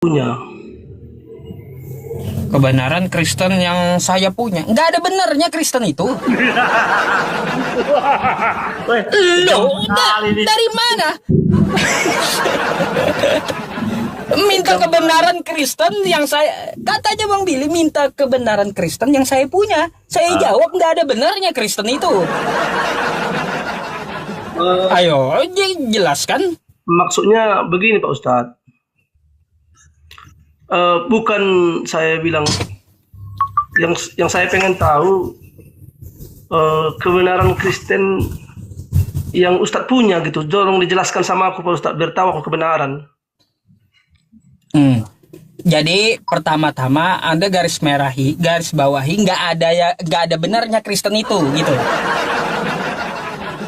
punya. Kebenaran Kristen yang saya punya. Nggak ada benernya Kristen itu. Loh, dari mana? Minta kebenaran Kristen yang saya... Katanya Bang Billy minta kebenaran Kristen yang saya punya. Saya jawab nggak ada benernya Kristen itu. Ayo, jelaskan. Maksudnya begini Pak Ustadz. Bukan saya bilang, yang saya pengen tahu kebenaran Kristen yang Ustadz punya gitu. Tolong dijelaskan sama aku Pak Ustadz, biar tahu aku kebenaran. Jadi pertama-tama Anda garis bawahi nggak ada benarnya Kristen itu gitu.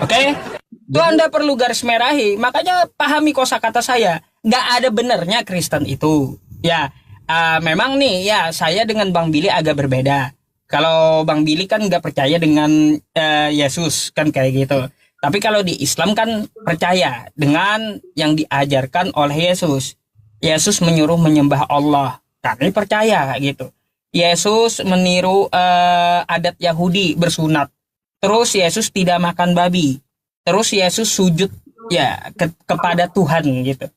Oke? Itu Anda perlu garis merahi. Makanya pahami kosakata saya. Nggak ada benarnya Kristen itu. Ya, memang nih ya saya dengan Bang Billy agak berbeda. Kalau Bang Billy kan nggak percaya dengan Yesus kan kayak gitu. Tapi kalau di Islam kan percaya dengan yang diajarkan oleh Yesus. Yesus menyuruh menyembah Allah. Kami percaya gitu. Yesus meniru adat Yahudi bersunat. Terus Yesus tidak makan babi. Terus Yesus sujud ya kepada Tuhan gitu.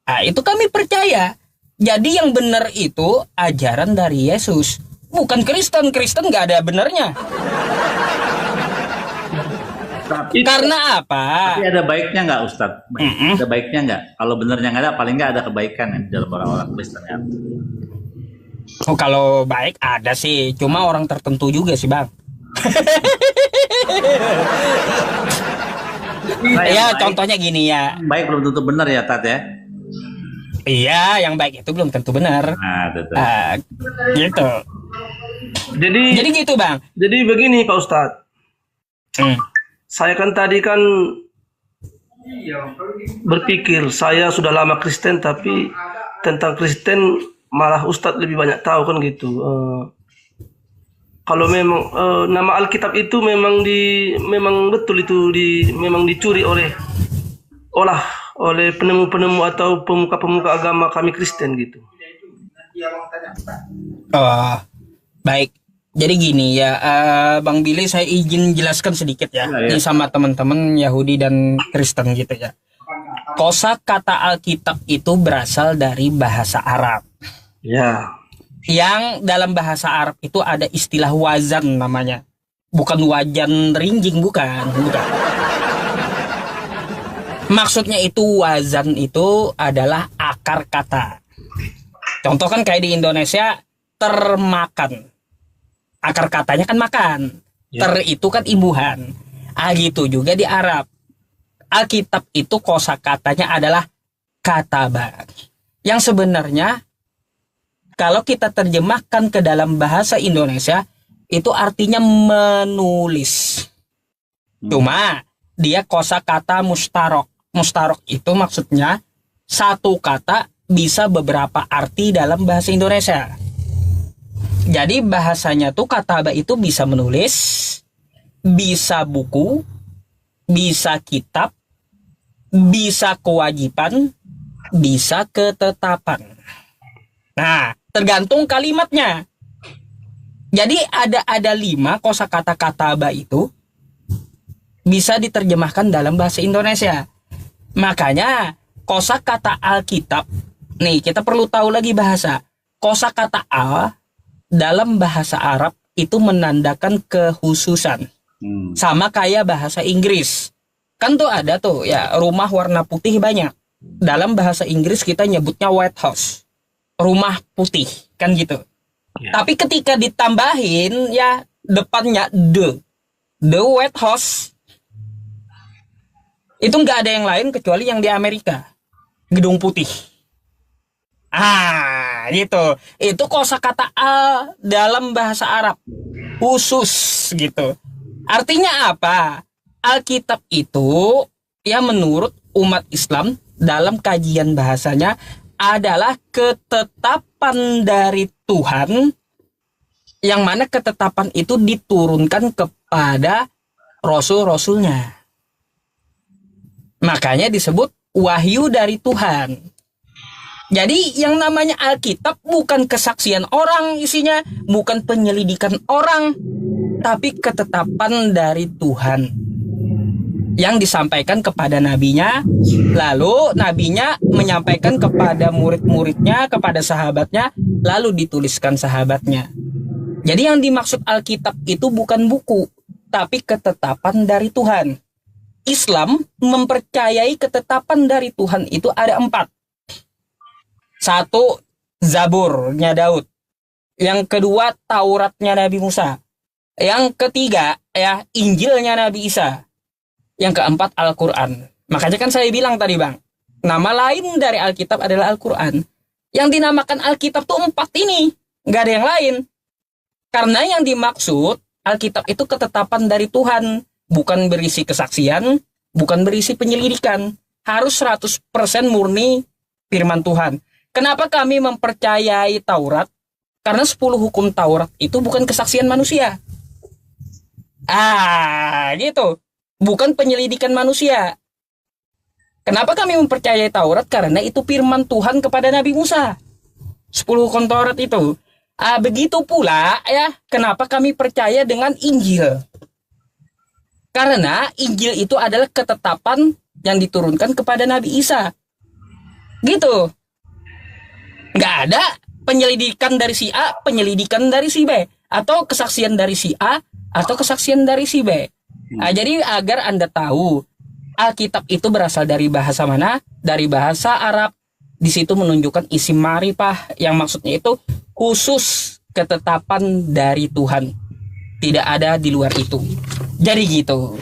Nah, itu kami percaya. Jadi yang benar itu ajaran dari Yesus, bukan Kristen. Kristen nggak ada benernya. Karena apa? Tapi ada baiknya nggak Ustadz? Ada baiknya nggak? Kalau benernya nggak ada, paling nggak ada kebaikan ya, di dalam orang-orang Kristen ya. Oh, kalau baik ada sih, cuma orang tertentu juga sih Bang. Ya contohnya gini ya. Baik belum tentu benar ya Tat ya. Iya, yang baik itu belum tentu benar. Nah, betul. Gitu. Jadi gitu Bang. Jadi begini Pak Ustadz. Saya kan tadi kan berpikir saya sudah lama Kristen, tapi tentang Kristen malah Ustadz lebih banyak tahu kan gitu. Kalau memang nama Alkitab itu memang betul itu memang dicuri oleh penemu-penemu atau pemuka-pemuka agama kami Kristen gitu. Baik. Jadi gini ya, Bang Billy saya izin jelaskan sedikit ya. Ini sama teman-teman Yahudi dan Kristen gitu ya. Kosakata Alkitab itu berasal dari bahasa Arab. Ya. Yang dalam bahasa Arab itu ada istilah wazan namanya. Bukan wajan rinjing, bukan. Maksudnya itu wazan itu adalah akar kata. Contoh kan kayak di Indonesia termakan. Akar katanya kan makan. Ter itu kan imbuhan. Gitu juga di Arab. Alkitab itu kosakatanya adalah kataba. Yang sebenarnya kalau kita terjemahkan ke dalam bahasa Indonesia itu artinya menulis. Cuma dia kosakata mustarok. Mustarok itu maksudnya satu kata bisa beberapa arti dalam bahasa Indonesia. Jadi bahasanya tuh kataba itu bisa menulis, bisa buku, bisa kitab, bisa kewajiban, bisa ketetapan. Nah, tergantung kalimatnya. Jadi ada 5 kosakata kataba itu bisa diterjemahkan dalam bahasa Indonesia. Makanya kosakata Alkitab, nih kita perlu tahu lagi bahasa. Kosakata al dalam bahasa Arab itu menandakan kekhususan. Sama kayak bahasa Inggris. Kan tuh ada tuh ya rumah warna putih banyak. Dalam bahasa Inggris kita nyebutnya white house. Rumah putih kan gitu. Ya. Tapi ketika ditambahin ya depannya the white house, itu nggak ada yang lain kecuali yang di Amerika, gedung putih. Gitu. Itu kosakata al dalam bahasa Arab khusus gitu. Artinya apa? Alkitab itu ya menurut umat Islam dalam kajian bahasanya adalah ketetapan dari Tuhan, yang mana ketetapan itu diturunkan kepada rasul-rasulnya. Makanya disebut wahyu dari Tuhan. Jadi yang namanya Alkitab bukan kesaksian orang isinya, bukan penyelidikan orang, tapi ketetapan dari Tuhan yang disampaikan kepada nabinya, lalu nabinya menyampaikan kepada murid-muridnya, kepada sahabatnya, lalu dituliskan sahabatnya. Jadi yang dimaksud Alkitab itu bukan buku, tapi ketetapan dari Tuhan. Islam mempercayai ketetapan dari Tuhan itu ada 4. 1, Zaburnya Daud. Yang kedua, Tauratnya Nabi Musa. Yang ketiga, ya, Injilnya Nabi Isa. Yang keempat, Al-Quran. Makanya kan saya bilang tadi, Bang, nama lain dari Alkitab adalah Al-Quran. Yang dinamakan Alkitab tuh 4 ini, nggak ada yang lain. Karena yang dimaksud Alkitab itu ketetapan dari Tuhan, bukan berisi kesaksian, bukan berisi penyelidikan. Harus 100% murni firman Tuhan. Kenapa kami mempercayai Taurat? Karena 10 hukum Taurat itu bukan kesaksian manusia. Gitu. Bukan penyelidikan manusia. Kenapa kami mempercayai Taurat? Karena itu firman Tuhan kepada Nabi Musa. 10 hukum Taurat itu. Begitu pula ya, kenapa kami percaya dengan Injil? Karena Injil itu adalah ketetapan yang diturunkan kepada Nabi Isa. Gitu. Nggak ada penyelidikan dari si A, penyelidikan dari si B, atau kesaksian dari si A, atau kesaksian dari si B. Jadi agar Anda tahu, Alkitab itu berasal dari bahasa mana? Dari bahasa Arab. Di situ menunjukkan isim ma'rifah, yang maksudnya itu khusus ketetapan dari Tuhan. Tidak ada di luar itu. Jadi gitu.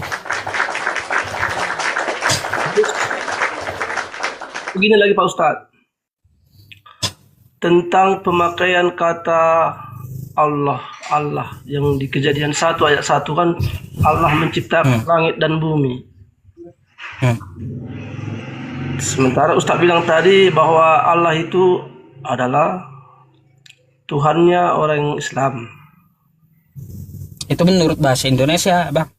Begini lagi Pak Ustadz, tentang pemakaian kata Allah yang di Kejadian 1 ayat 1 kan Allah menciptakan langit dan bumi. Sementara Ustadz bilang tadi bahwa Allah itu adalah Tuhannya orang Islam. Itu menurut bahasa Indonesia, Bang.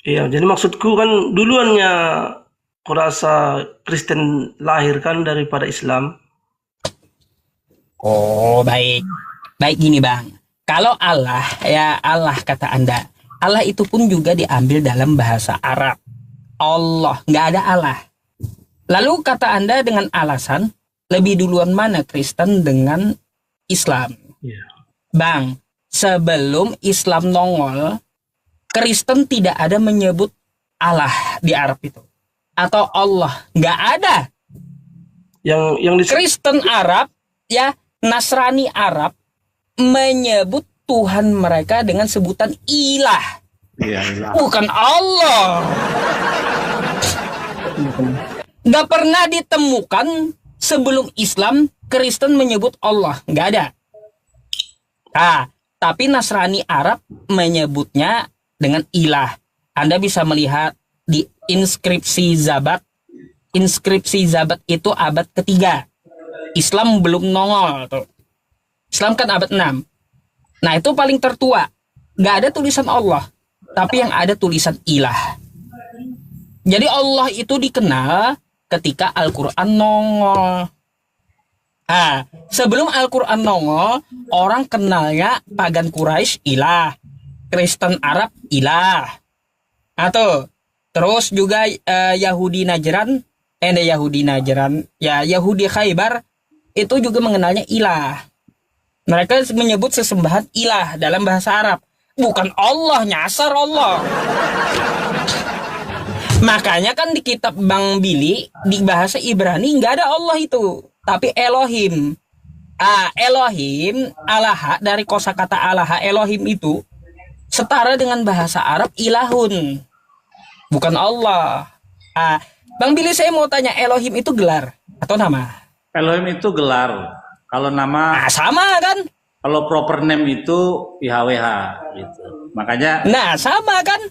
Iya, jadi maksudku kan duluannya kurasa Kristen lahir kan daripada Islam. Oh, baik. Baik gini, Bang. Kalau Allah, ya Allah kata Anda. Allah itu pun juga diambil dalam bahasa Arab. Allah, nggak ada Allah. Lalu kata Anda dengan alasan, lebih duluan mana Kristen dengan Islam? Yeah. Bang, sebelum Islam nongol, Kristen tidak ada menyebut Allah di Arab itu. Atau Allah, nggak ada. Yang Kristen Arab, ya, Nasrani Arab menyebut Tuhan mereka dengan sebutan ilah. Iya. Bukan Allah. Gak pernah ditemukan sebelum Islam Kristen menyebut Allah. Gak ada. Tapi Nasrani Arab menyebutnya dengan ilah. Anda bisa melihat di inskripsi Zabat. Inskripsi Zabat itu abad ketiga. Islam belum nongol tuh. Islam kan abad 6. Nah, itu paling tertua. Gak ada tulisan Allah, tapi yang ada tulisan ilah. Jadi Allah itu dikenal ketika Al-Quran nongol. Sebelum Al-Quran nongol, orang kenalnya pagan Quraisy ilah, Kristen Arab ilah. Terus juga Yahudi Najran, Yahudi Khaybar itu juga mengenalnya ilah. Mereka menyebut sesembahan ilah dalam bahasa Arab. Bukan Allah, nyasar Allah. Makanya kan di kitab Bang Billy, di bahasa Ibrani nggak ada Allah itu. Tapi Elohim. Elohim, Allah, dari kosakata Allah, Elohim itu setara dengan bahasa Arab ilahun. Bukan Allah. Bang Billy, saya mau tanya, Elohim itu gelar atau nama? Elohim itu gelar. Kalau nama sama kan? Kalau proper name itu IHWH gitu. Makanya sama kan?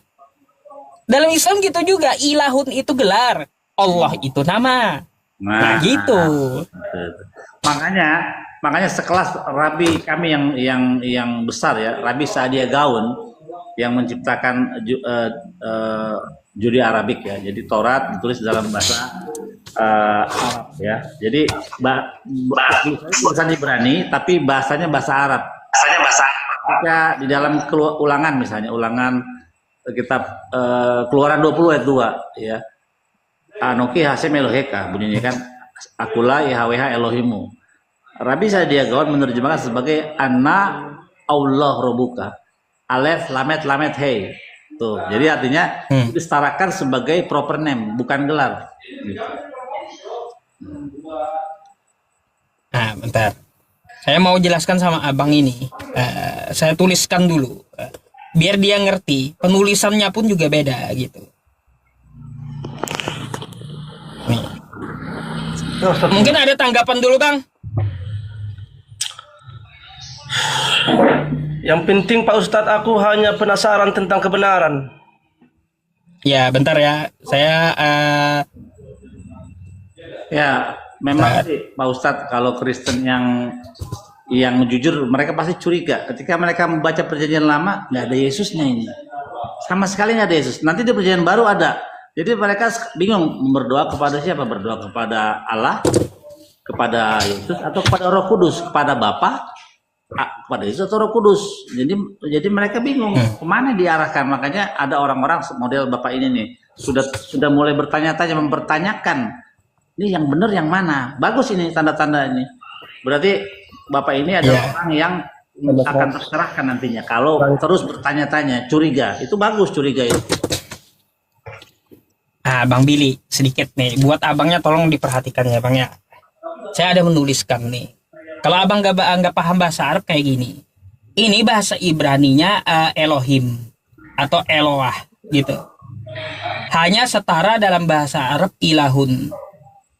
Dalam Islam gitu juga, ilahun itu gelar, Allah itu nama. Nah gitu. Makanya sekelas Rabi kami yang besar ya, Rabi Saadia Gaon yang menciptakan Judi Arabik ya. Jadi Taurat ditulis dalam bahasa Arab ya. Jadi bahasa Ibrani tapi bahasanya bahasa Arab. Ketika di dalam ulangan misalnya ulangan kitab Keluaran 20 ayat 2 ya. Anoki Hasem Eloheka bunyinya kan akulah YHWH Elohimu. Rabi Sadiagawan menerjemahkan sebagai Anna Allah Robuka. Alef Lamet Hei. Tuh, jadi artinya disetarakan sebagai proper name, bukan gelar. Gitu. Nah, bentar. Saya mau jelaskan sama abang ini. Saya tuliskan dulu. Biar dia ngerti. Penulisannya pun juga beda gitu. Nih. Mungkin ada tanggapan dulu, Bang? Yang penting Pak Ustadz, aku hanya penasaran tentang kebenaran. Ya, bentar ya. Saya ya, memang sih Pak Ustadz kalau Kristen yang jujur mereka pasti curiga ketika mereka membaca perjanjian lama nggak ada Yesusnya ini. Sama sekali nggak ada Yesus. Nanti di perjanjian baru ada. Jadi mereka bingung berdoa kepada siapa? Berdoa kepada Allah, kepada Yesus atau kepada Roh Kudus, kepada Bapa, kepada Yesus atau Roh Kudus. Jadi mereka bingung kemana diarahkan. Makanya ada orang-orang model Bapak ini nih sudah mulai bertanya-tanya, mempertanyakan ini yang benar yang mana. Bagus ini tanda-tanda ini. Berarti Bapak ini adalah orang yang akan terserahkan nantinya. Kalau terus bertanya-tanya, curiga, itu bagus curiga itu. Bang Billy, sedikit nih. Buat abangnya tolong diperhatikan ya, Bang ya. Saya ada menuliskan nih. Kalau abang nggak paham bahasa Arab kayak gini. Ini bahasa Ibraninya Elohim atau Eloah gitu. Hanya setara dalam bahasa Arab ilahun.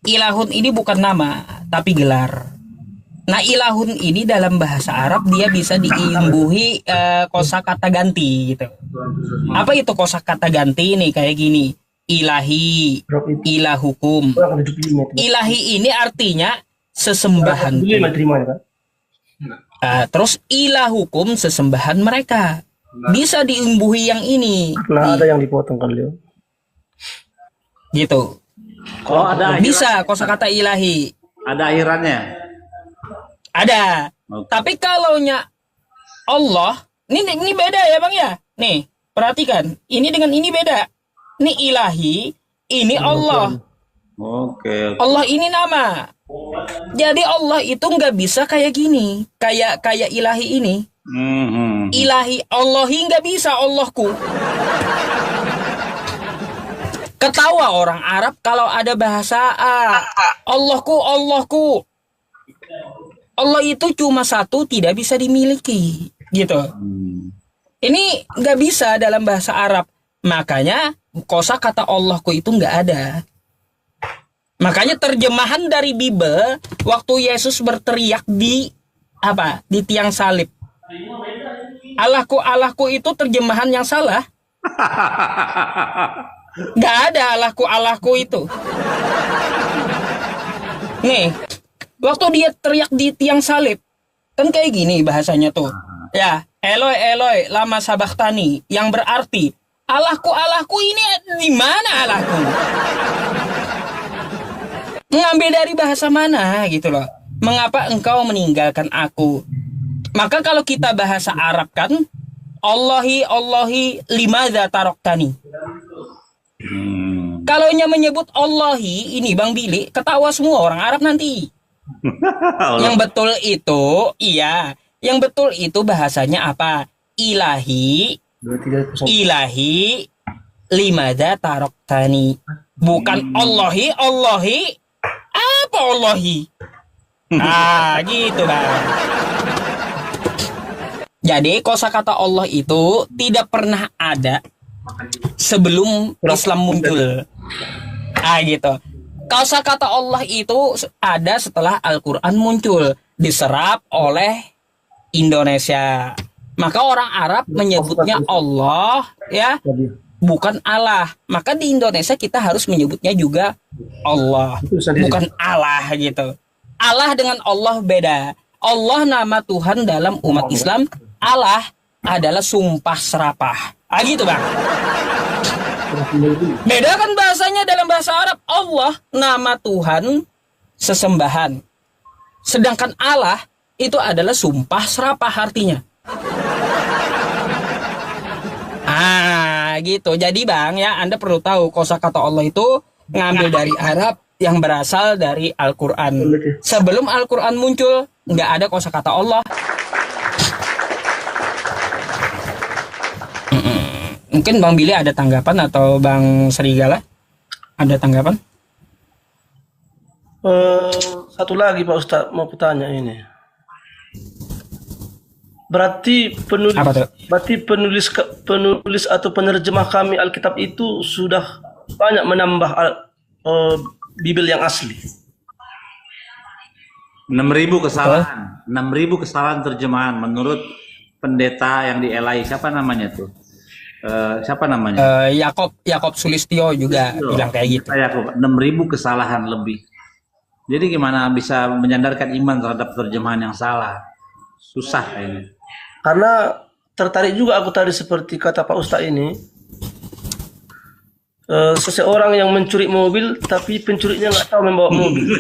Ilahun ini bukan nama, tapi gelar. Nah, ilahun ini dalam bahasa Arab dia bisa diimbuhi kosakata ganti gitu. Apa itu kosakata ganti nih kayak gini? Ilahi, ilahukum. Ilahi ini artinya sesembahan. Terus ilahukum sesembahan mereka. Bisa diimbuhi yang ini. Nah, ada yang dipotong kali ya. Gitu. Oh, ada bisa kosakata ilahi. Ada akhirannya. Ada. Okay. Tapi kalaunya Allah, ini beda ya Bang ya. Nih, perhatikan. Ini dengan ini beda. Ini ilahi, ini Allah. Oke. Allah ini nama. Jadi Allah itu nggak bisa kayak gini, kayak ilahi ini. Ilahi, Allahi nggak bisa Allahku. Ketawa orang Arab kalau ada bahasa Allahku. Allah itu cuma satu, tidak bisa dimiliki, gitu. Ini nggak bisa dalam bahasa Arab. Makanya kosakata Allahku itu nggak ada. Makanya terjemahan dari Bible waktu Yesus berteriak di tiang salib. Allahku itu terjemahan yang salah. Nggak ada Allahku itu. Nih, waktu dia teriak di tiang salib, kan kayak gini bahasanya tuh. Ya, Eloi Eloi lama sabachthani, yang berarti Allahku ini di mana Allahku? Mengambil dari bahasa mana gitu loh. Mengapa engkau meninggalkan aku? Maka kalau kita bahasa Arab kan Allahi limadza taroktani. Kalau menyebut Allahi ini Bang Billy, ketawa semua orang Arab nanti. Yang betul itu, yang betul itu bahasanya apa? Ilahi limadza taroktani. Bukan Allahi. Apa Allahi? Gitu Bang. Jadi kosakata Allah itu tidak pernah ada sebelum Islam muncul. Gitu. Kosakata Allah itu ada setelah Al-Quran muncul, diserap oleh Indonesia. Maka orang Arab menyebutnya Allah, ya, bukan Allah. Maka di Indonesia kita harus menyebutnya juga Allah, bukan Allah gitu. Allah dengan Allah beda. Allah nama Tuhan dalam umat Islam. Allah adalah sumpah serapah. Gitu Bang. Beda kan bahasanya dalam bahasa Arab. Allah nama Tuhan sesembahan. Sedangkan Allah itu adalah sumpah serapah artinya. Gitu. Jadi Bang ya, Anda perlu tahu kosakata Allah itu ngambil dari Arab yang berasal dari Al-Quran. Sebelum Al-Quran muncul, nggak ada kosakata Allah. Mungkin Bang Billy ada tanggapan atau Bang Serigala ada tanggapan? Satu lagi Pak Ustadz mau kutanya ini. Berarti penulis atau penerjemah kami Alkitab itu sudah banyak menambah Bible yang asli. 6.000 kesalahan. 6.000 kesalahan terjemahan menurut pendeta yang di LI. Siapa namanya tuh? Siapa namanya? Yakob Sulistyo juga bilang kayak gitu. Yakob, 6.000 kesalahan lebih. Jadi gimana bisa menyandarkan iman terhadap terjemahan yang salah? Susah ini. Karena tertarik juga aku tadi seperti kata Pak Ustadz ini. Seseorang yang mencuri mobil tapi pencurinya nggak tahu membawa mobil.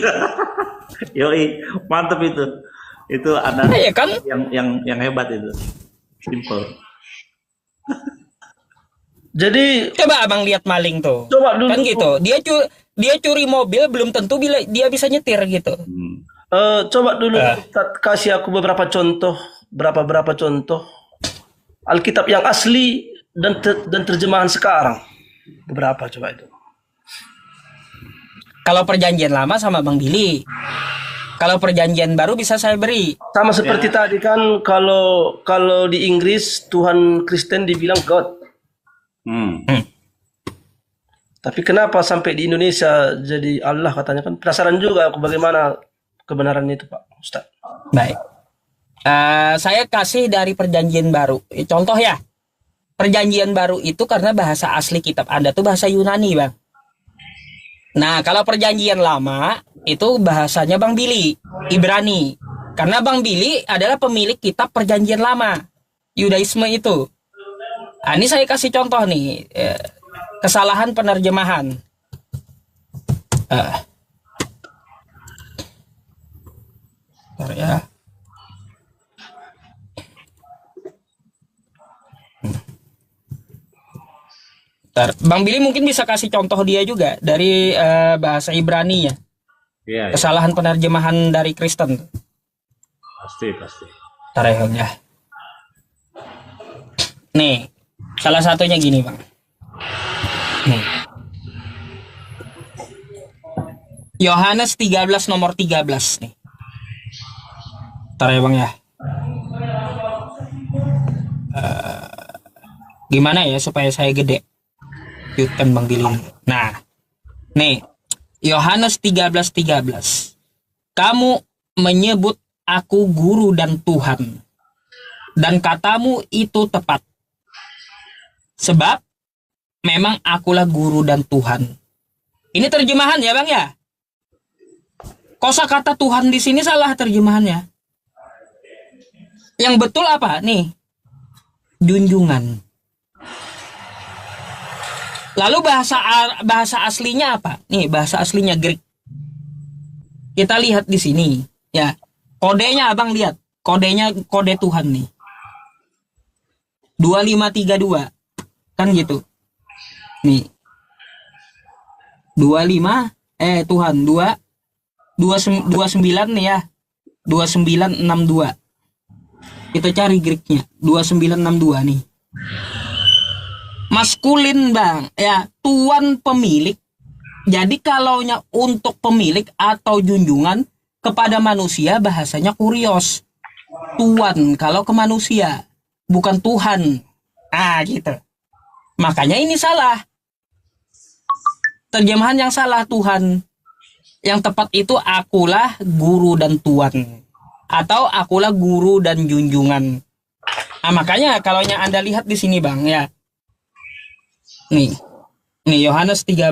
Yoi, mantep itu. Itu ada ya kan? yang hebat itu. Simple. Jadi coba Abang lihat maling tuh. Coba dulu. Kan gitu. Dia curi mobil belum tentu dia bisa nyetir gitu. Coba dulu kasih aku beberapa contoh Alkitab yang asli dan terjemahan sekarang. Beberapa coba itu. Kalau perjanjian lama sama Bang Billy. Kalau perjanjian baru bisa saya beri. Sama seperti tadi kan kalau di Inggris Tuhan Kristen dibilang God. Tapi kenapa sampai di Indonesia jadi Allah katanya kan? Penasaran juga aku bagaimana kebenaran itu Pak Ustaz. Baik. Saya kasih dari perjanjian baru. Contoh ya. Perjanjian baru itu karena bahasa asli kitab Anda tuh bahasa Yunani, Bang. Nah, kalau perjanjian lama itu bahasanya Bang Billy, Ibrani. Karena Bang Billy adalah pemilik kitab perjanjian lama, Yudaisme itu. Nah, ini saya kasih contoh nih, kesalahan penerjemahan. Bentar ya. Bang Billy mungkin bisa kasih contoh dia juga dari bahasa Ibrani ya. Iya. Kesalahan penerjemahan dari Kristen. Pasti. Bentar ya. Nih, salah satunya gini Bang. Nih. Yohanes 13 nomor 13 nih. Bentar ya Bang ya. Gimana ya supaya saya gede? Yutkan Bang Billy. Nah, nih Yohanes 13:13. Kamu menyebut aku guru dan Tuhan, dan katamu itu tepat. Sebab memang akulah guru dan Tuhan. Ini terjemahan ya Bang ya. Kosakata Tuhan di sini salah terjemahannya. Yang betul apa nih? Junjungan. Lalu bahasa aslinya apa? Nih, bahasa aslinya Greek. Kita lihat di sini, ya. Kodenya Abang lihat. Kode Tuhan nih. 2532. Kan gitu. Nih. 25 Tuhan 29 nih ya. 2962. Kita cari Greeknya. 2962 nih. Maskulin Bang, ya, tuan pemilik. Jadi kalaunya untuk pemilik atau junjungan kepada manusia bahasanya kurios. Tuan kalau ke manusia, bukan Tuhan. Gitu. Makanya ini salah. Terjemahan yang salah Tuhan. Yang tepat itu akulah guru dan tuan. Atau akulah guru dan junjungan. Makanya kalau yang Anda lihat di sini Bang, ya. Nih Yohanes 13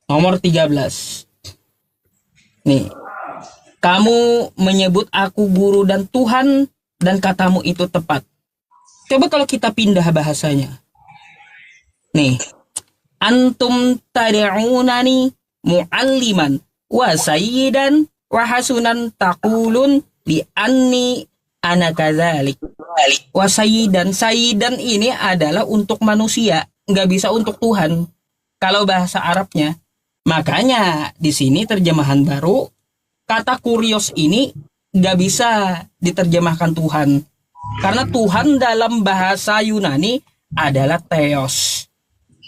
nomor 13. Nih, kamu menyebut aku guru dan Tuhan, dan katamu itu tepat. Coba kalau kita pindah bahasanya. Nih, antum tad'unani mu'alliman wa sayyidan wa hasunan taqulun li anni ana kadzalik. Wa sayyidan, sayyidan ini adalah untuk manusia, nggak bisa untuk Tuhan. Kalau bahasa Arabnya. Makanya di sini terjemahan baru kata kurios ini nggak bisa diterjemahkan Tuhan. Karena Tuhan dalam bahasa Yunani adalah theos,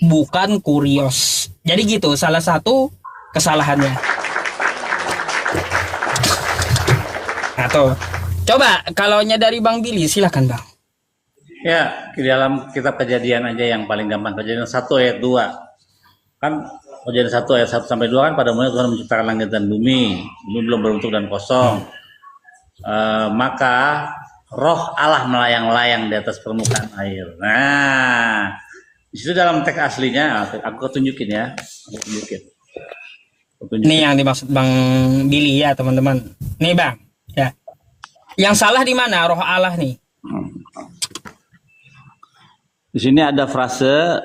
bukan kurios. Jadi gitu, salah satu kesalahannya. Nah tuh, coba kalau dari Bang Billy, silakan Bang. Ya, di dalam kitab Kejadian aja yang paling gampang, Kejadian 1 ayat 2. Kan Kejadian 1 ayat 1 sampai 2 kan pada mulanya Tuhan menciptakan langit dan bumi belum berbentuk dan kosong. Maka roh Allah melayang-layang di atas permukaan air. Nah, di situ dalam teks aslinya, aku tunjukin ya. Ini yang dimaksud Bang Billy ya teman-teman. Nih Bang, ya. Yang salah di mana roh Allah nih? Di sini ada frase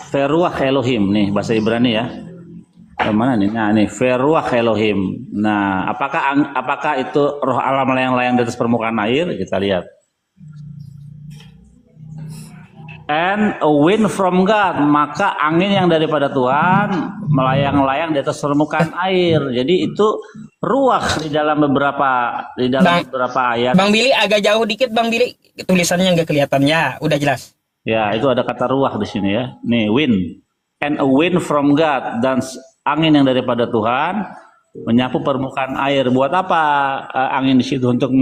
Feruach Elohim nih bahasa Ibrani ya. Mana nih? Nah nih Feruach Elohim. Nah apakah itu roh Allah melayang-layang di atas permukaan air? Kita lihat. And a wind from God, maka angin yang daripada Tuhan melayang-layang di atas permukaan air. Jadi itu ruach di dalam beberapa ayat. Bang Billy agak jauh dikit Bang Billy, tulisannya nggak kelihatan ya, udah jelas. Ya, itu ada kata ruach di sini ya. Nih, wind. And a wind from God, dan angin yang daripada Tuhan menyapu permukaan air. Buat apa angin di situ? Untuk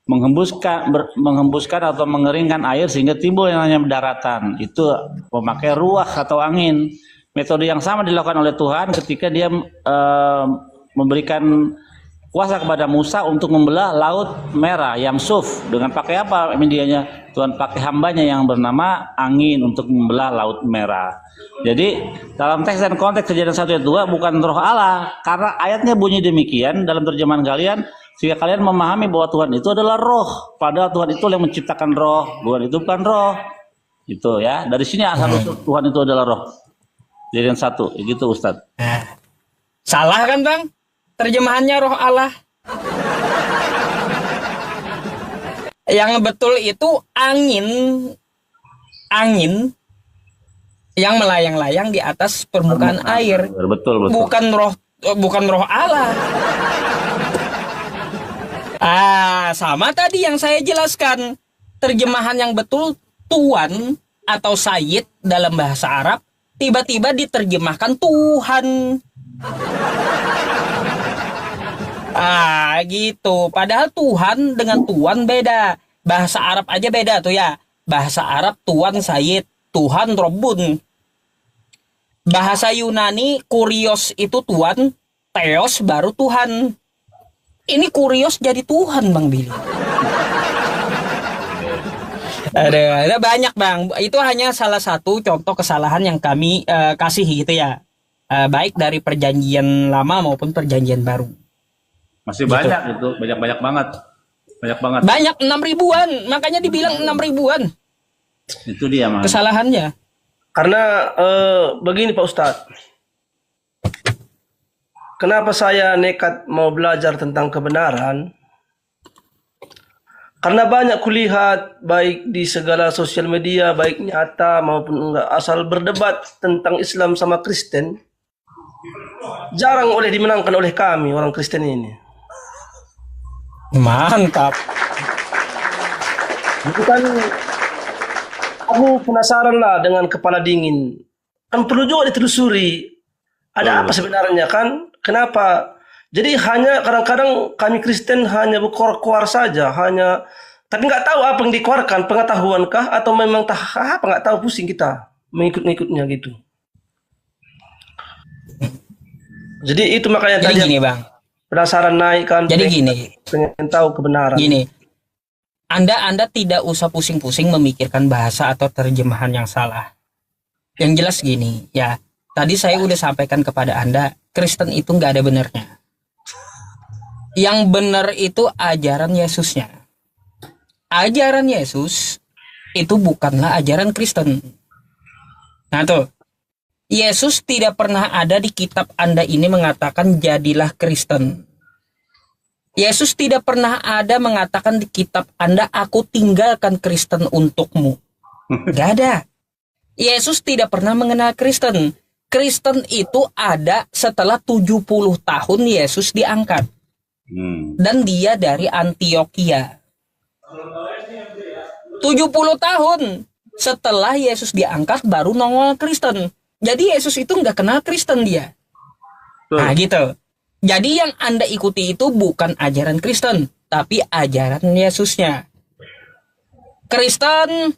menghembuskan atau mengeringkan air sehingga timbul yang namanya daratan. Itu memakai ruach atau angin. Metode yang sama dilakukan oleh Tuhan ketika dia memberikan kuasa kepada Musa untuk membelah laut merah, Yamsuf. Dengan pakai apa medianya? Tuhan pakai hambanya yang bernama angin untuk membelah laut merah. Jadi dalam teks dan konteks Kejadian 1 ayat 2 bukan roh Allah, karena ayatnya bunyi demikian dalam terjemahan kalian, sehingga kalian memahami bahwa Tuhan itu adalah roh, padahal Tuhan itu yang menciptakan roh. Tuhan itu bukan roh. Itu ya, dari sini asal Tuhan itu adalah roh. Kejadian 1, gitu Ustadz. Salah kan Bang? Terjemahannya roh Allah. Yang betul itu angin yang melayang-layang di atas permukaan air. Betul. Bukan roh Allah. Sama tadi yang saya jelaskan. Terjemahan yang betul Tuan atau Sayyid dalam bahasa Arab tiba-tiba diterjemahkan Tuhan. Gitu. Padahal Tuhan dengan Tuan beda. Bahasa Arab aja beda tuh ya. Bahasa Arab Tuan Sayyid, Tuhan Robbun. Bahasa Yunani kurios itu Tuan, theos baru Tuhan. Ini kurios jadi Tuhan Bang Billy. Ada banyak Bang. Itu hanya salah satu contoh kesalahan yang kami kasih gitu ya. Baik dari perjanjian lama maupun perjanjian baru. Masih gitu. Banyak itu, banyak banget. Banyak 6 ribuan, makanya dibilang 6 ribuan. Itu dia Mas. Kesalahannya. Karena begini Pak Ustadz. Kenapa saya nekat mau belajar tentang kebenaran? Karena banyak kulihat baik di segala sosial media, baik nyata maupun enggak, asal berdebat tentang Islam sama Kristen, jarang dimenangkan oleh kami orang Kristen ini. Mantap. Bukan, aku penasaran lah dengan kepala dingin. Kan perlu juga ditelusuri. Ada apa sebenarnya kan? Kenapa? Jadi hanya kadang-kadang kami Kristen hanya berkoar-koar saja, tapi nggak tahu apa yang dikeluarkan, pengetahuankah atau memang apa nggak tahu, pusing kita mengikut-ngikutnya gitu. Jadi itu makanya jadi tadi gini Bang. Penasaran naik kan. Jadi gini. Pengen tahu kebenaran. Gini. Anda tidak usah pusing-pusing memikirkan bahasa atau terjemahan yang salah. Yang jelas gini, ya. Tadi saya udah sampaikan kepada Anda, Kristen itu nggak ada benernya. Yang benar itu ajaran Yesusnya. ajaran Yesus itu bukanlah ajaran Kristen. Nah tuh, Yesus tidak pernah ada di kitab Anda ini mengatakan jadilah Kristen. Yesus tidak pernah ada mengatakan di kitab Anda, aku tinggalkan Kristen untukmu. Gak ada. Yesus tidak pernah mengenal Kristen. Kristen itu ada setelah 70 tahun Yesus diangkat. Dan dia dari Antioquia. 70 tahun setelah Yesus diangkat baru nongol Kristen. Jadi Yesus itu nggak kenal Kristen dia. Nah gitu. Jadi yang Anda ikuti itu bukan ajaran Kristen, tapi ajaran Yesusnya. Kristen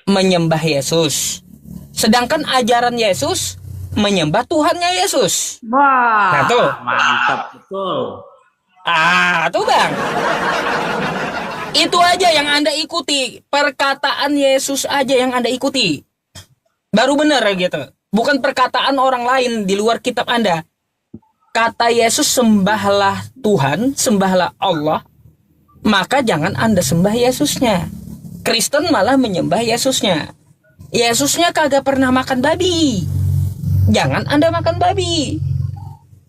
menyembah Yesus. Sedangkan ajaran Yesus menyembah Tuhannya Yesus. Wah, nah, tuh. mantap betul. Tuh Bang. Itu aja yang Anda ikuti. Perkataan Yesus aja yang Anda ikuti. Baru benar gitu. Bukan perkataan orang lain di luar kitab Anda. Kata Yesus, sembahlah Tuhan, sembahlah Allah. Maka jangan Anda sembah Yesusnya. Kristen malah menyembah Yesusnya. Yesusnya kagak pernah makan babi. Jangan Anda makan babi.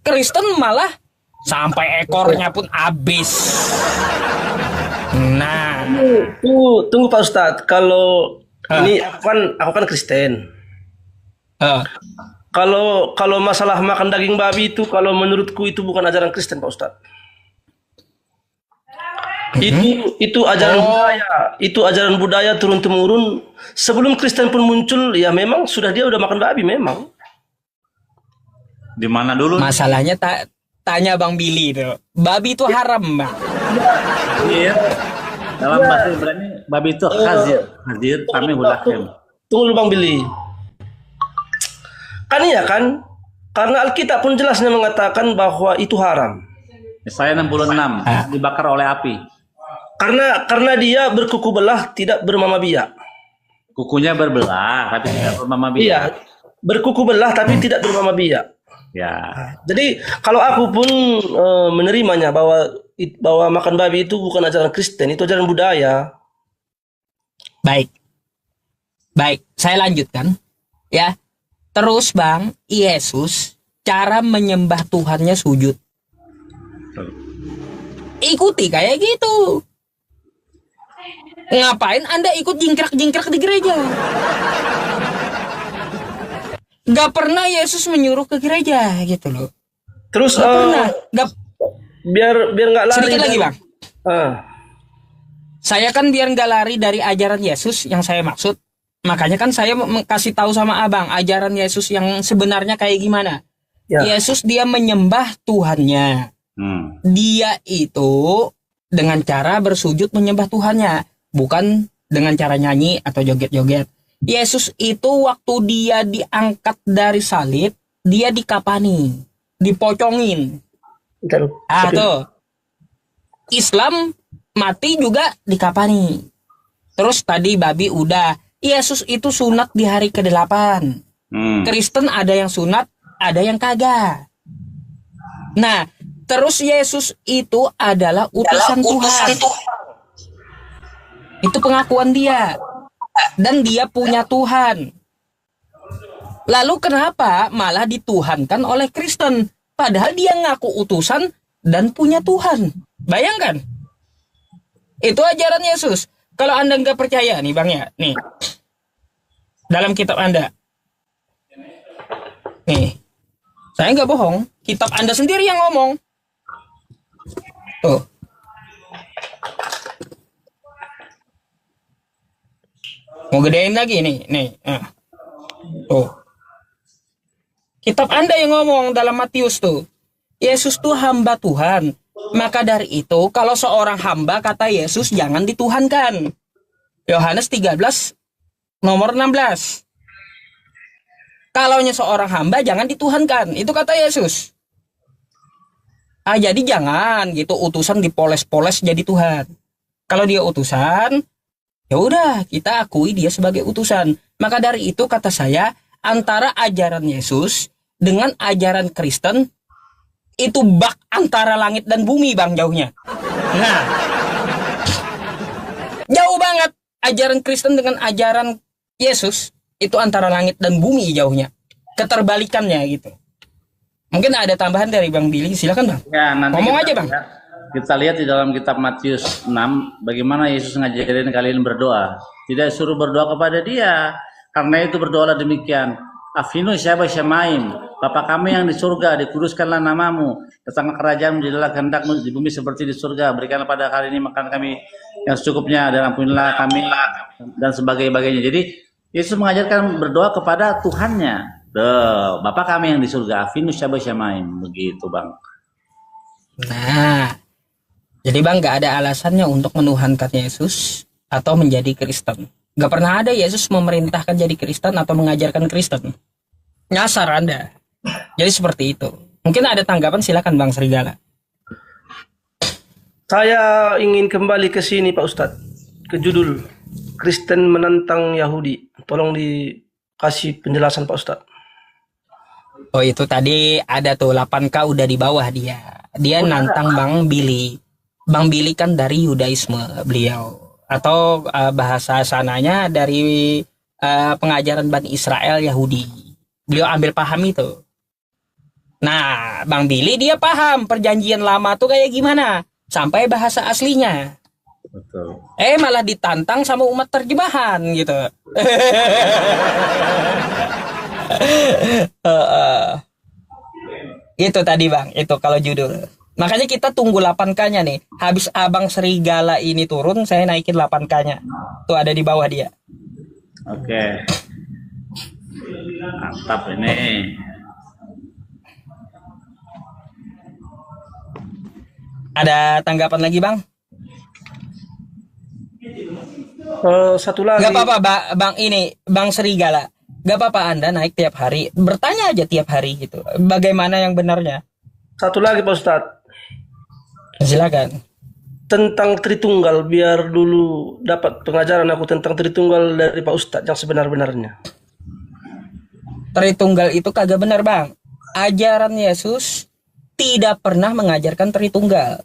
Kristen malah sampai ekornya pun habis. Nah, tunggu Pak Ustadz. Kalau ini aku kan Kristen. Kalau masalah makan daging babi itu, kalau menurutku itu bukan ajaran Kristen, Pak Ustadz. Itu ajaran budaya. Itu ajaran budaya turun temurun. Sebelum Kristen pun muncul, ya memang dia udah makan babi memang. Di mana dulu? Masalahnya tanya Bang Billy itu. Babi itu haram, Bang. Iya. Dalam bahasa Ibrani babi itu khazir. Khazir kami hulakem. Tunggu dulu Bang Billy. Kan iya kan? Karena Alkitab pun jelasnya mengatakan bahwa itu haram. Yesaya 66 dibakar oleh api. Karena dia berkuku belah, tidak bermama biak. Kukunya berbelah tapi tidak bermama biak. Iya, berkuku belah tapi tidak bermama biak. Ya. Jadi kalau aku pun menerimanya bahwa makan babi itu bukan ajaran Kristen, itu ajaran budaya. Baik, saya lanjutkan ya. Terus Bang, Yesus cara menyembah Tuhannya sujud. Ikuti kayak gitu. Ngapain Anda ikut jingkrak-jingkrak di gereja? Gak pernah Yesus menyuruh ke gereja gitu loh. Terus gak pernah. Biar nggak lari. Sedikit lagi Bang. Saya kan biar nggak lari dari ajaran Yesus yang saya maksud. Makanya kan saya kasih tahu sama Abang ajaran Yesus yang sebenarnya kayak gimana. Ya. Yesus dia menyembah Tuhannya. Dia itu dengan cara bersujud menyembah Tuhannya, bukan dengan cara nyanyi atau joget-joget. Yesus itu waktu dia diangkat dari salib, dia dikapani, dipocongin. Tuh. Islam mati juga dikapani. Terus tadi babi udah. Yesus itu sunat di hari ke-8. Kristen ada yang sunat, ada yang kagak. Nah, terus Yesus itu adalah utusan Tuhan. Itu pengakuan dia. Dan dia punya Tuhan. Lalu kenapa malah dituhankan oleh Kristen? Padahal dia ngaku utusan dan punya Tuhan. Bayangkan. Itu ajaran Yesus. Kalau Anda nggak percaya nih Bang ya, nih dalam kitab Anda, nih saya nggak bohong, kitab Anda sendiri yang ngomong. Tuh, mau gedein lagi nih, tuh, kitab Anda yang ngomong dalam Matius tuh, Yesus tuh hamba Tuhan. Maka dari itu, kalau seorang hamba, kata Yesus, jangan dituhankan. Yohanes 13, nomor 16. Kalaunya seorang hamba, jangan dituhankan. Itu kata Yesus. Jadi jangan gitu, utusan dipoles-poles jadi Tuhan. Kalau dia utusan, ya udah, kita akui dia sebagai utusan. Maka dari itu, kata saya, antara ajaran Yesus dengan ajaran Kristen, itu bak antara langit dan bumi Bang jauhnya. Nah, Jauh banget ajaran Kristen dengan ajaran Yesus, itu antara langit dan bumi jauhnya. Keterbalikannya gitu. Mungkin ada tambahan dari Bang Billy, silakan Bang. Ya, nanti Ngomong kita aja Bang. Kita lihat di dalam kitab Matius 6 bagaimana Yesus ngajarin kalian berdoa. Tidak suruh berdoa kepada Dia. Karena itu berdoalah demikian. Afinu syaba syamaim. Bapa kami yang di surga, dikuduskanlah namamu. Datanglah kerajaan, jadilah kehendakmu di bumi seperti di surga. Berikanlah pada kali ini makan kami yang secukupnya, dan ampunilah kami dan sebagainya. Jadi Yesus mengajarkan berdoa kepada Tuhannya. Bapa kami yang di surga. Afinu syaba syamaim. Begitu Bang. Nah, jadi Bang gak ada alasannya untuk menuhankan Yesus atau menjadi Kristen. Gak pernah ada Yesus memerintahkan jadi Kristen atau mengajarkan Kristen. Nyasar Anda. Jadi seperti itu. Mungkin ada tanggapan, silakan Bang Serigala. Saya ingin kembali ke sini Pak Ustadz. Ke judul Kristen menantang Yahudi. Tolong dikasih penjelasan Pak Ustadz. Oh itu tadi ada tuh 8K udah di bawah dia. Dia nantang Bang Billy. Bang Billy kan dari Yudaisme beliau. Atau bahasa sananya dari pengajaran Bani Israel Yahudi. Beliau ambil paham itu. Nah, Bang Billy dia paham perjanjian lama tuh kayak gimana. Sampai bahasa aslinya. Betul. Malah ditantang sama umat terjemahan gitu. Itu tadi Bang, itu kalau judul. Makanya kita tunggu 8K-nya nih. Habis Abang Serigala ini turun, saya naikin 8K-nya. Tuh ada di bawah dia. Oke. Mantap ini. Ada tanggapan lagi Bang? Satu lagi. Gak apa-apa Bang ini, Bang Serigala. Gak apa-apa Anda naik tiap hari. Bertanya aja tiap hari gitu. Bagaimana yang benarnya? Satu lagi Pak Ustadz. Silakan. Tentang Tritunggal, biar dulu dapat pengajaran aku tentang Tritunggal dari Pak Ustadz yang sebenar-benarnya. Tritunggal itu kagak benar Bang. Ajaran Yesus tidak pernah mengajarkan Tritunggal.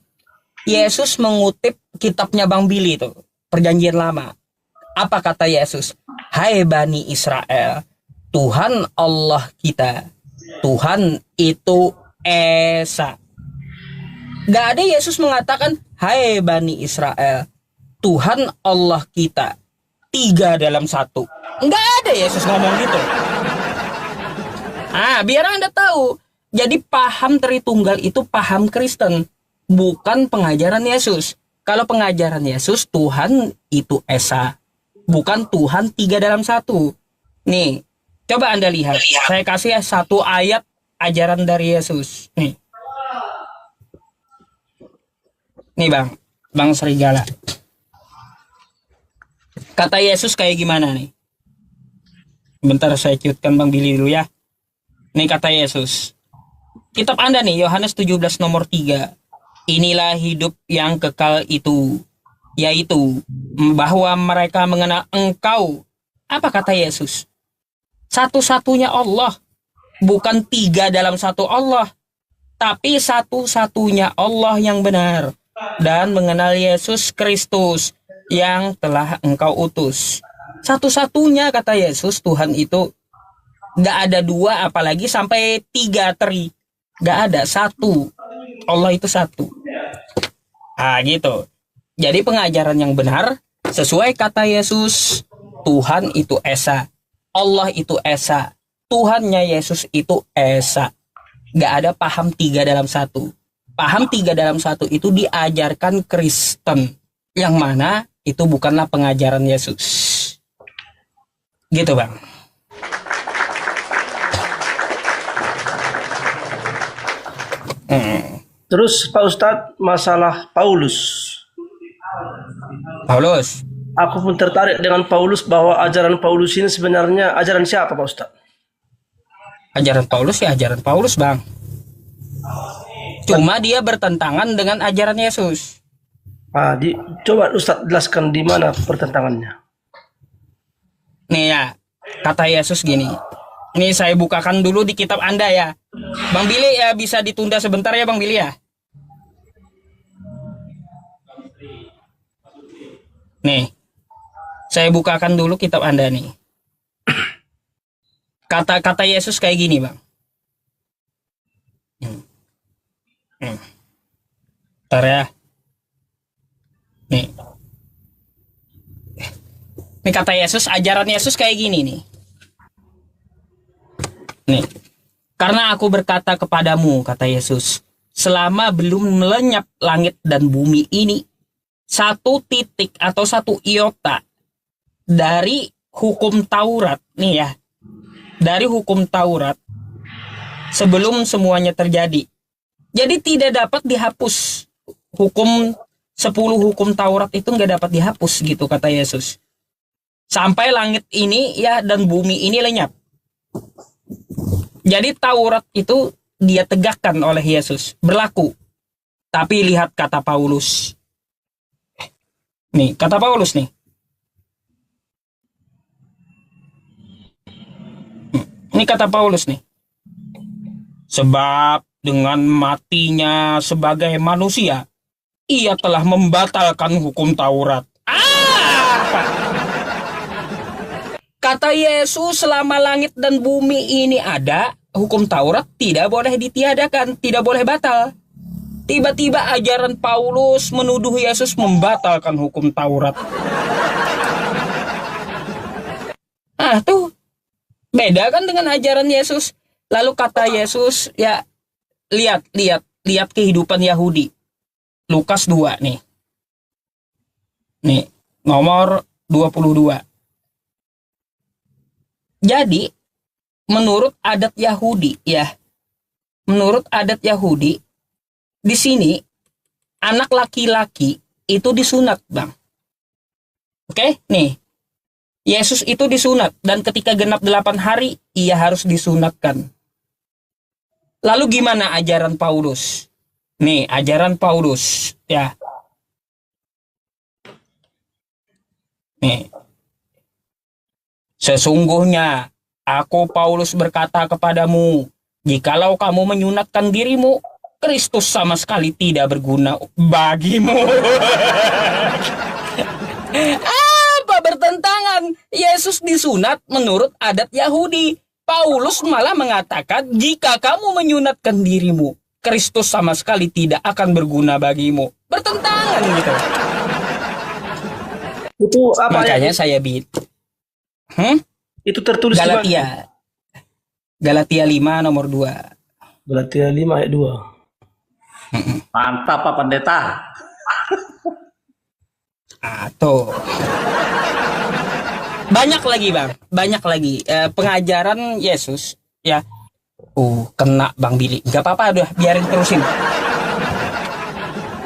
Yesus mengutip kitabnya Bang Billy itu, Perjanjian Lama. Apa kata Yesus? Hai Bani Israel, Tuhan Allah kita, Tuhan itu Esa. Gak ada Yesus mengatakan, hai Bani Israel, Tuhan Allah kita, 3 dalam 1. Gak ada Yesus ngomong gitu. Biar Anda tahu. Jadi paham Tritunggal itu paham Kristen, bukan pengajaran Yesus. Kalau pengajaran Yesus, Tuhan itu Esa, bukan Tuhan 3 dalam 1. Nih, coba Anda lihat. Saya kasih satu ayat ajaran dari Yesus. Nih Bang Serigala. Kata Yesus kayak gimana nih? Bentar saya cutkan Bang Billy dulu ya. Nih kata Yesus. Kitab Anda nih, Yohanes 17 nomor 3. Inilah hidup yang kekal itu, yaitu bahwa mereka mengenal Engkau. Apa kata Yesus? Satu-satunya Allah. Bukan 3 dalam 1 Allah, tapi satu-satunya Allah yang benar. Dan mengenal Yesus Kristus yang telah Engkau utus. Satu-satunya kata Yesus, Tuhan itu gak ada 2, apalagi sampai 3 teri. Gak ada, 1. Allah itu 1. Gitu. Jadi pengajaran yang benar sesuai kata Yesus, Tuhan itu Esa, Allah itu Esa, Tuhannya Yesus itu Esa. Gak ada paham 3 dalam 1. Paham 3 dalam 1 itu diajarkan Kristen, yang mana itu bukanlah pengajaran Yesus. Gitu Bang. Terus Pak Ustadz, masalah Paulus. Aku pun tertarik dengan Paulus, bahwa ajaran Paulus ini sebenarnya ajaran siapa Pak Ustadz? Ajaran Paulus ya ajaran Paulus Bang. Cuma dia bertentangan dengan ajaran Yesus. Coba Ustadz jelaskan di mana pertentangannya. Nih ya, kata Yesus gini. Ini saya bukakan dulu di kitab Anda ya. Bang Billy ya, bisa ditunda sebentar ya Bang Billy ya. Nih, Saya bukakan dulu kitab Anda nih. Kata-kata Yesus kayak gini, Bang. Bentar ya. Nih. Ini kata Yesus, ajaran Yesus kayak gini nih. Nih. Karena aku berkata kepadamu, kata Yesus, selama belum melenyap langit dan bumi ini, satu titik atau satu iota dari hukum Taurat, nih ya, dari hukum Taurat, sebelum semuanya terjadi. Jadi tidak dapat dihapus. Hukum 10 hukum Taurat itu nggak dapat dihapus gitu, kata Yesus. Sampai langit ini ya dan bumi ini lenyap. Jadi Taurat itu dia tegakkan oleh Yesus, berlaku. Tapi lihat kata Paulus. Nih, kata Paulus nih. Ini kata Paulus nih. Sebab dengan matinya sebagai manusia, ia telah membatalkan hukum Taurat. Kata Yesus, selama langit dan bumi ini ada, hukum Taurat tidak boleh ditiadakan, tidak boleh batal. Tiba-tiba ajaran Paulus menuduh Yesus membatalkan hukum Taurat. Ah, tuh. Beda kan dengan ajaran Yesus. Lalu kata Yesus, ya lihat kehidupan Yahudi. Lukas 2 nih. Nih, nomor 22. Jadi, menurut adat Yahudi ya. Menurut adat Yahudi, di sini anak laki-laki itu disunat, Bang. Oke, nih. Yesus itu disunat dan ketika genap 8 hari ia harus disunatkan. Lalu gimana ajaran Paulus? Nih, ajaran Paulus ya. Nih. Sesungguhnya aku Paulus berkata kepadamu, jikalau kamu menyunatkan dirimu, Kristus sama sekali tidak berguna bagimu. Apa bertentangan? Yesus disunat menurut adat Yahudi. Paulus malah mengatakan, jika kamu menyunatkan dirimu, Kristus sama sekali tidak akan berguna bagimu. Bertentangan gitu. Itu apa? Makanya saya Itu tertulis di mana? Galatia 5 nomor 2. Galatia 5 ayat 2. Mantap Pak Pendeta. Tuh. Banyak lagi, Bang. Banyak lagi pengajaran Yesus ya. Kena Bang Billy. Gak apa-apa, udah biarin terusin.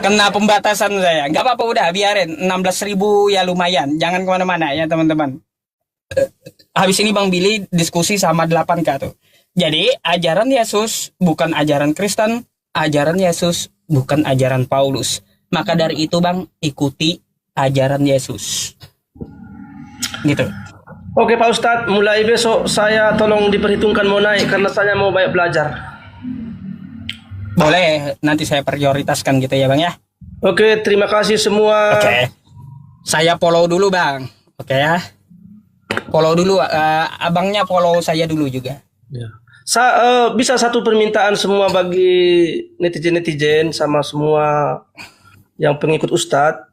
Kena pembatasan saya. Gak apa-apa, udah biarin. 16.000 ya lumayan. Jangan kemana-mana ya teman-teman. Habis ini Bang Billy diskusi sama 8K tuh. Jadi ajaran Yesus bukan ajaran Kristen. Ajaran Yesus bukan ajaran Paulus. Maka dari itu, Bang, ikuti ajaran Yesus. Gitu. Oke Pak Ustadz, mulai besok saya tolong diperhitungkan mau naik karena saya mau banyak belajar. Boleh, nanti saya prioritaskan gitu ya Bang ya. Oke, terima kasih semua. Oke. Saya follow dulu Bang. Oke ya. Follow dulu, abangnya follow saya dulu juga. Ya. Bisa satu permintaan semua bagi netizen-netizen sama semua yang pengikut Ustadz.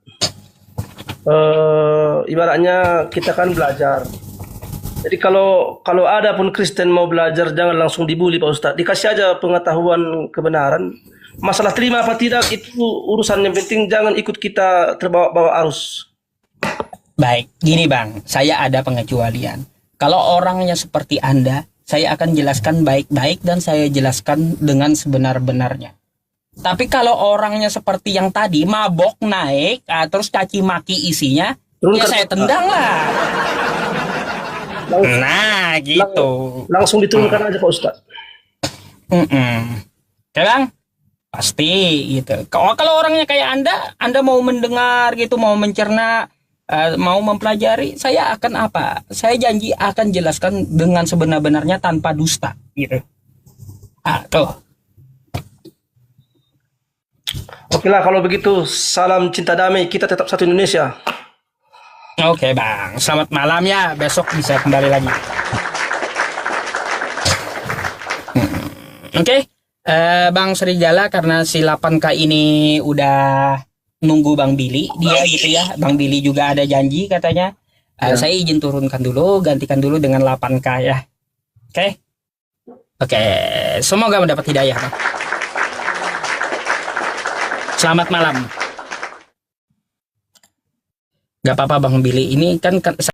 Ibaratnya kita kan belajar. Jadi kalau ada pun Kristen mau belajar, jangan langsung dibully Pak Ustadz. Dikasih aja pengetahuan kebenaran. Masalah terima apa tidak itu urusan, yang penting jangan ikut kita terbawa-bawa arus. Baik, gini Bang, saya ada pengecualian. Kalau orangnya seperti Anda, saya akan jelaskan baik-baik dan saya jelaskan dengan sebenar-benarnya. Tapi kalau orangnya seperti yang tadi, mabok naik, terus caci maki isinya, ya saya tendang lah. Nah, gitu. Langsung diturunkan aja Pak Ustadz. Oke Bang? Pasti gitu. Kalau orangnya kayak Anda mau mendengar gitu, mau mencerna, mau mempelajari, saya akan apa? Saya janji akan jelaskan dengan sebenar-benarnya tanpa dusta gitu. Tuh. Oke lah kalau begitu, salam cinta damai, kita tetap satu Indonesia. Oke Bang, selamat malam ya. Besok bisa kembali lagi. Oke, Bang Serigala, karena si 8K ini udah nunggu Bang Billy, dia gitu ya. Bang Billy juga ada janji katanya. Saya izin turunkan dulu, gantikan dulu dengan 8K ya. Oke. Oke, semoga mendapat hidayah, Bang. Selamat malam. Gak apa-apa Bang Billy, ini kan